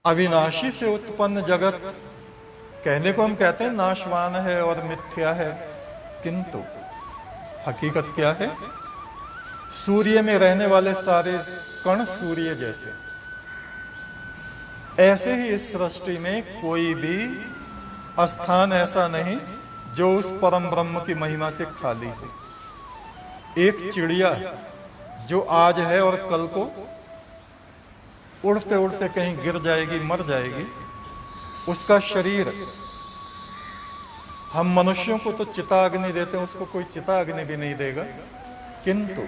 अविनाशी से उत्पन्न जगत कहने को हम कहते हैं नाशवान है और मिथ्या है, किंतु हकीकत क्या है? सूर्य में रहने वाले सारे कण सूर्य जैसे, ऐसे ही इस सृष्टि में कोई भी स्थान ऐसा नहीं जो उस परम ब्रह्म की महिमा से खाली हो। एक चिड़िया जो आज है और कल को उड़ते उड़ते कहीं गिर जाएगी, मर जाएगी, उसका शरीर, हम मनुष्यों को तो चिताग्नि देते हैं, उसको कोई चिताग्नि भी नहीं देगा, किंतु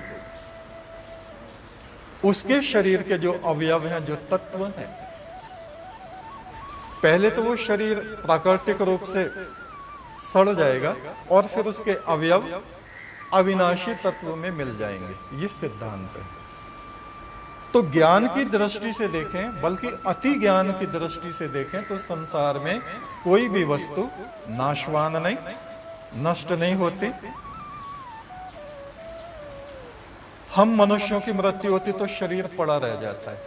उसके शरीर के जो अवयव हैं, जो तत्व हैं, पहले तो वो शरीर प्राकृतिक रूप से सड़ जाएगा और फिर उसके अवयव अविनाशी तत्व में मिल जाएंगे। ये सिद्धांत है। तो ज्ञान की दृष्टि से देखें, बल्कि अति ज्ञान की दृष्टि से देखें, तो संसार में कोई भी वस्तु नाशवान नहीं, नष्ट नहीं होती। हम मनुष्यों की मृत्यु होती तो शरीर पड़ा रह जाता है,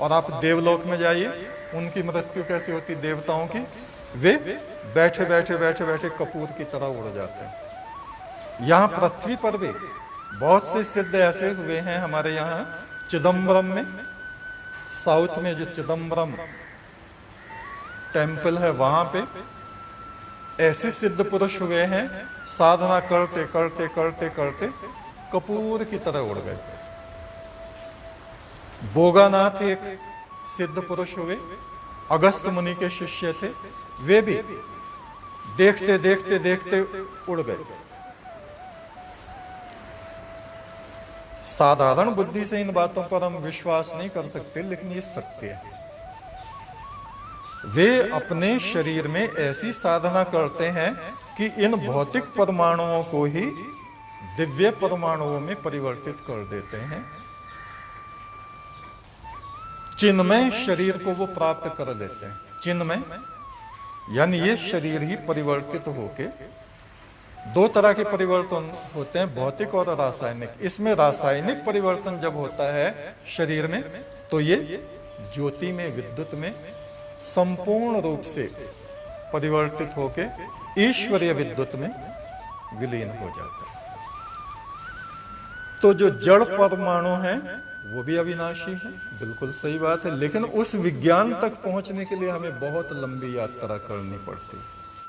और आप देवलोक में जाइए, उनकी मृत्यु कैसी होती देवताओं की? वे बैठे बैठे बैठे बैठे कपूर की तरह उड़ जाते हैं। यहां पृथ्वी पर भी बहुत से सिद्ध ऐसे हुए हैं। हमारे यहां चिदम्बरम में, साउथ में जो चिदम्बरम टेम्पल है, वहां पे ऐसे सिद्ध पुरुष हुए हैं, साधना करते करते करते करते कपूर की तरह उड़ गए। बोगानाथ एक सिद्ध पुरुष हुए, अगस्त मुनि के शिष्य थे, वे भी देखते देखते देखते उड़ गए। साधारण बुद्धि से इन बातों पर हम विश्वास नहीं कर सकते, लेकिन ये सत्य है। वे अपने शरीर में ऐसी साधना करते हैं कि इन भौतिक परमाणुओं को ही दिव्य परमाणुओं में परिवर्तित कर देते हैं। चिन्मय शरीर को वो प्राप्त कर लेते हैं। चिन्मय यानी ये शरीर ही परिवर्तित होके, दो तरह के परिवर्तन होते हैं, भौतिक और रासायनिक। इसमें रासायनिक परिवर्तन जब होता है शरीर में, तो ये ज्योति में, विद्युत में संपूर्ण रूप से परिवर्तित होके ईश्वरीय विद्युत में विलीन हो जाता है। तो जो जड़ परमाणु है वो भी अविनाशी है, बिल्कुल सही बात है, लेकिन उस विज्ञान तक पहुंचने के लिए हमें बहुत लंबी यात्रा करनी पड़ती है।